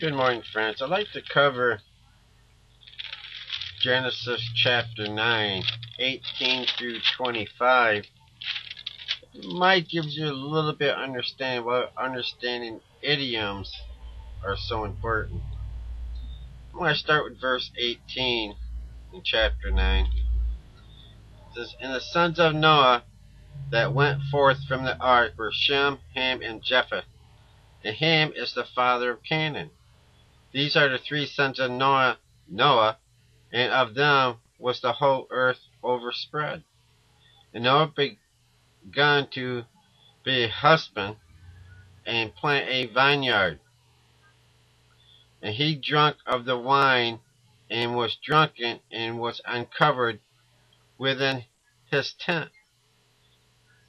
Good morning, friends. I'd like to cover Genesis chapter 9, 18 through 25. It might give you a little bit of understanding why understanding idioms are so important. I'm going to start with verse 18 in chapter 9. It says, "And the sons of Noah that went forth from the ark were Shem, Ham, and Japheth. And Ham is the father of Canaan. These are the three sons of Noah, and of them was the whole earth overspread. And Noah began to be a husband and plant a vineyard. And he drank of the wine and was drunken and was uncovered within his tent.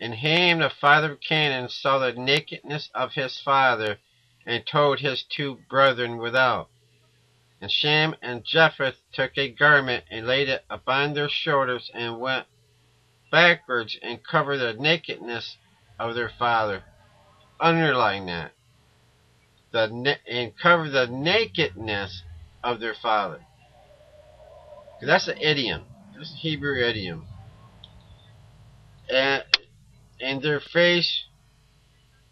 And Ham, the father of Canaan, saw the nakedness of his father and told his two brethren without. And Shem and Japheth took a garment and laid it upon their shoulders and went backwards and covered the nakedness of their father." Underline that. And cover the nakedness of their father. That's an idiom. That's a Hebrew idiom. And their face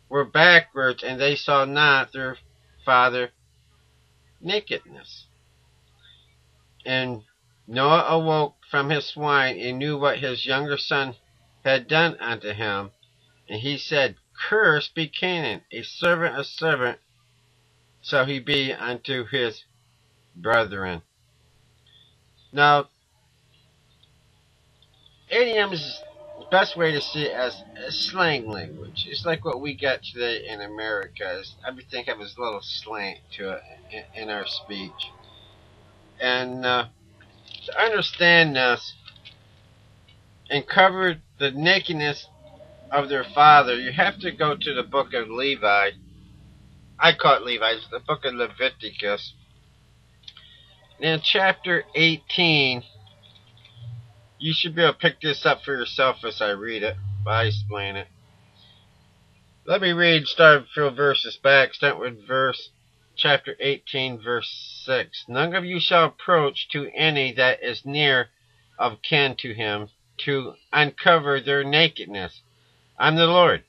were backwards, and they saw not their father nakedness. And Noah awoke from his swine and knew what his younger son had done unto him. And he said, "Cursed be Canaan, a servant shall he be unto his brethren." Now, idioms is the best way to see it as slang language. It's like what we got today in America. Everything has a little slant to it in our speech. And to understand this and cover the nakedness of their father, you have to go to the book of Levi. I call it Levi. It's the book of Leviticus. And in chapter 18, you should be able to pick this up for yourself as I read it, but I explain it. Let me read, start a few verses back, start with chapter 18, verse 6. "None of you shall approach to any that is near of kin to him, to uncover their nakedness. I'm the Lord.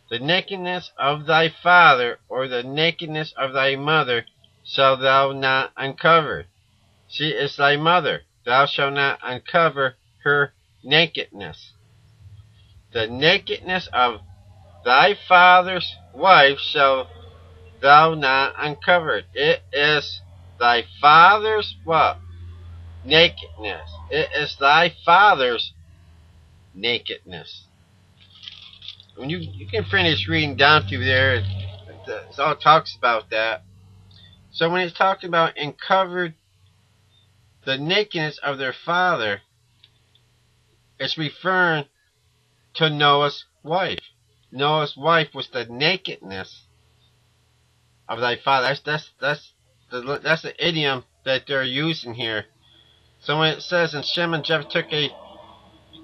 The nakedness of thy father or the nakedness of thy mother shalt thou not uncover. She is thy mother. Thou shalt not uncover her nakedness. The nakedness of thy father's wife shalt thou not uncover. It is thy father's what? Nakedness. It is thy father's nakedness." When you can finish reading down through there, it all talks about that. So when it's talking about uncovered the nakedness of their father, it's referring to Noah's wife. Noah's wife was the nakedness of thy father. That's the idiom that they're using here. So when it says, "And Shem and Japheth took a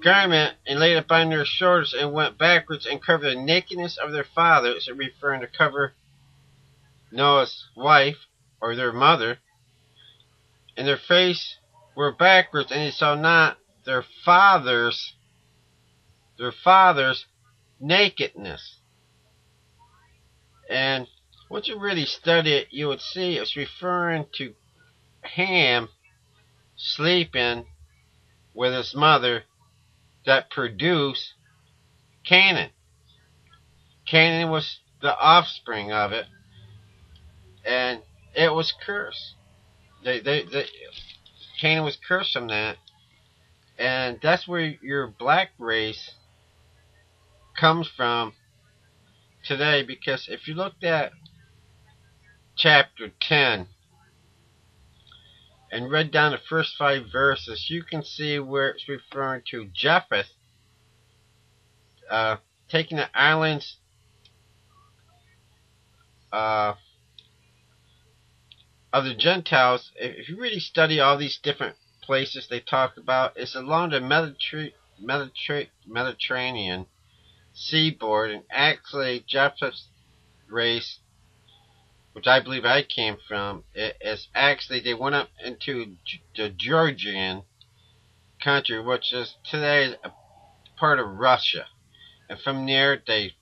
garment and laid it upon their shoulders and went backwards and covered the nakedness of their father," it's referring to cover Noah's wife or their mother. "And their face were backwards, and he saw not their father's nakedness." And once you really study it, you would see it's referring to Ham sleeping with his mother that produced Canaan. Canaan was the offspring of it, and it was cursed. Canaan was cursed from that, and that's where your black race comes from today. Because if you looked at chapter 10 and read down the first 5 verses, you can see where it's referring to Japheth taking the islands of the Gentiles. If you really study all these different places they talk about, it's along the Mediterranean seaboard, and actually Japheth's race, we're which I believe I came from, is actually they went up into the Georgian country, which is today a part of Russia. And from there, they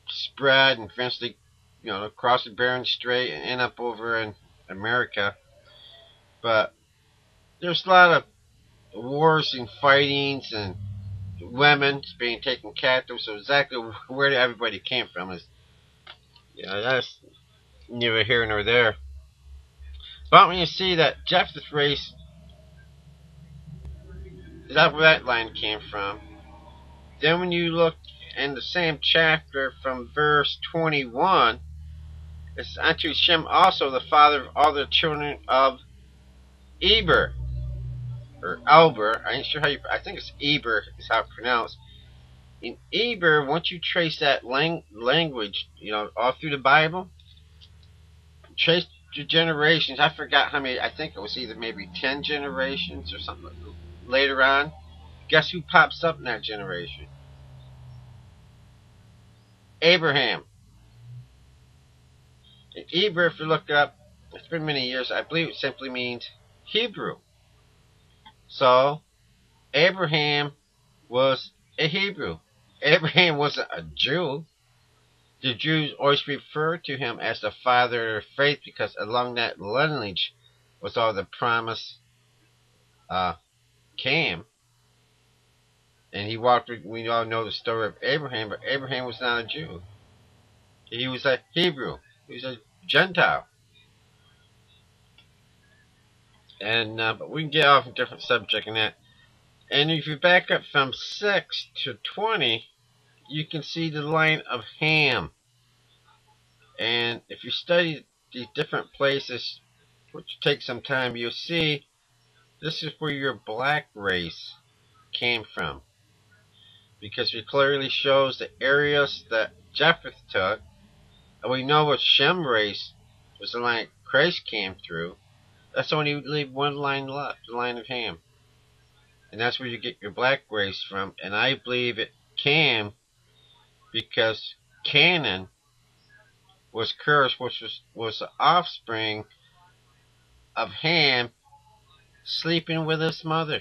spread and eventually, across the Bering Strait and end up over in America. But there's a lot of wars and fightings and women being taken captive. So exactly where everybody came from is, that's neither here nor there. But when you see that Jephthah's race, that's where that line came from. Then when you look in the same chapter from verse 21, it's unto Shem also the father of all the children of Eber, or Elber. I ain't sure how I think it's Eber is how it's pronounced. In Eber, once you trace that language, all through the Bible, trace your generations. I forgot how many. I think it was either maybe 10 generations or something later on. Guess who pops up in that generation? Abraham. And Eber, if you look it up, it's been many years. I believe it simply means Hebrew. So, Abraham was a Hebrew. Abraham wasn't a Jew. The Jews always referred to him as the father of faith because along that lineage was all the promise came. And he walked with, we all know the story of Abraham, but Abraham was not a Jew. He was a Hebrew. He was a Gentile. And but we can get off a different subject in that. And if you back up from 6 to 20, you can see the line of Ham. And if you study these different places, which takes some time, you'll see this is where your black race came from. Because it clearly shows the areas that Japheth took. And we know what Shem race was the line Christ came through. That's only leave one line left, the line of Ham. And that's where you get your black race from. And I believe it came because Canaan was cursed, which was the offspring of Ham sleeping with his mother.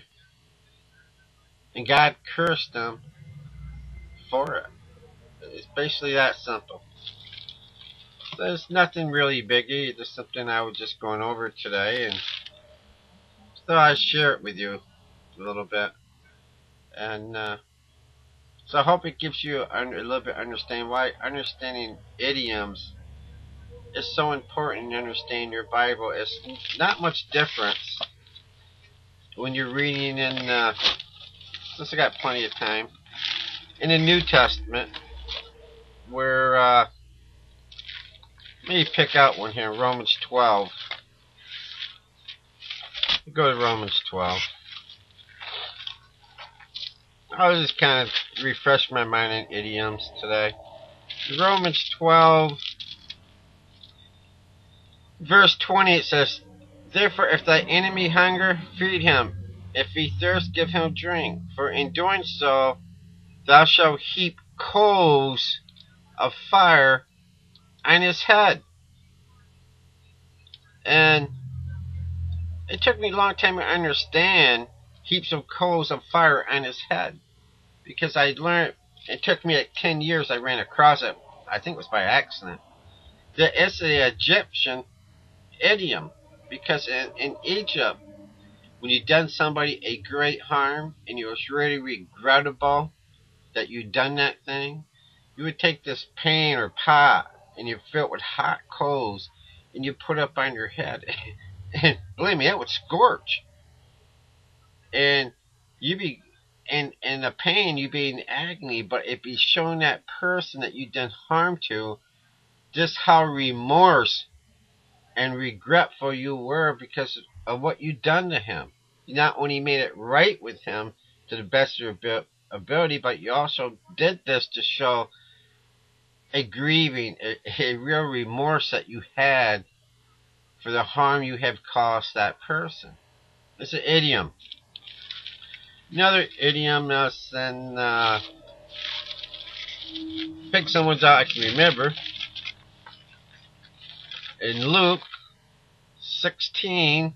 And God cursed them for it. It's basically that simple. There's nothing really biggie. It's just something I was just going over today, and so I'd share it with you a little bit. And so I hope it gives you a little bit of understanding why understanding idioms is so important in understanding your Bible. It's not much difference when you're reading in, since I got plenty of time, in the New Testament, where, let me pick out one here, Romans 12. Go to Romans 12. I'll just kind of refresh my mind in idioms today. Romans 12, verse 20, it says, therefore, if thy enemy hunger, feed him. If he thirst, give him drink. For in doing so, thou shalt heap coals of fire on his head. And it took me a long time to understand heaps of coals of fire on his head. Because I learned, it took me like 10 years, I ran across it, I think it was by accident, that it's an Egyptian idiom. Because in Egypt, when you done somebody a great harm, and it was really regrettable that you done that thing, you would take this pan or pot, and you fill it with hot coals, and you put it up on your head. And believe me, it would scorch. And you be in the pain, you be in agony, but it be showing that person that you done harm to just how remorse and regretful you were because of what you done to him. You not only made it right with him to the best of your ability, but you also did this to show a grieving, a real remorse that you had for the harm you have caused that person. It's an idiom. Another idiom is, and pick someone's out I can remember. In Luke 16,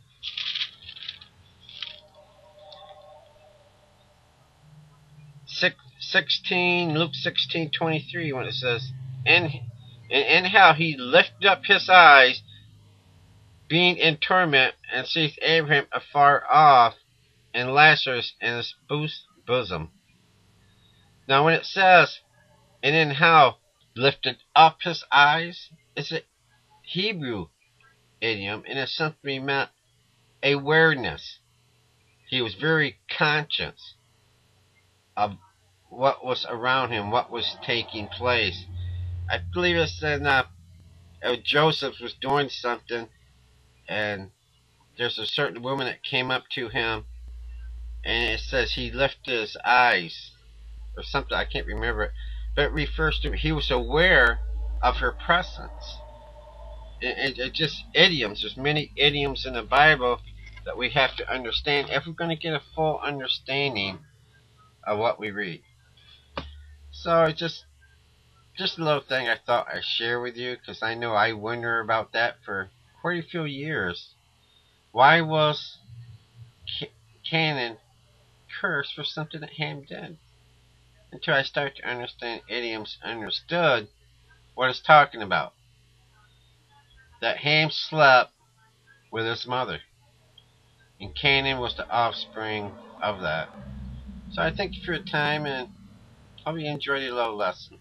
Luke 16:23, when it says, and how he lifted up his eyes, being in torment, and seeth Abraham afar off, and Lazarus in his bosom. Now, when it says, and in how lifted up his eyes, it's a Hebrew idiom, and it simply meant awareness. He was very conscious of what was around him, what was taking place. I believe it said Joseph was doing something, and there's a certain woman that came up to him, and it says he lifted his eyes, or something, I can't remember it, but it refers to he was aware of her presence. It just idioms. There's many idioms in the Bible that we have to understand if we're going to get a full understanding of what we read. So just a little thing I thought I'd share with you, because I know I wonder about that for quite a few years. Why was Canaan cursed for something that Ham did? Until I start to understand idioms, understood what it's talking about. That Ham slept with his mother, and Canaan was the offspring of that. So I thank you for your time, and hope you enjoyed your little lesson.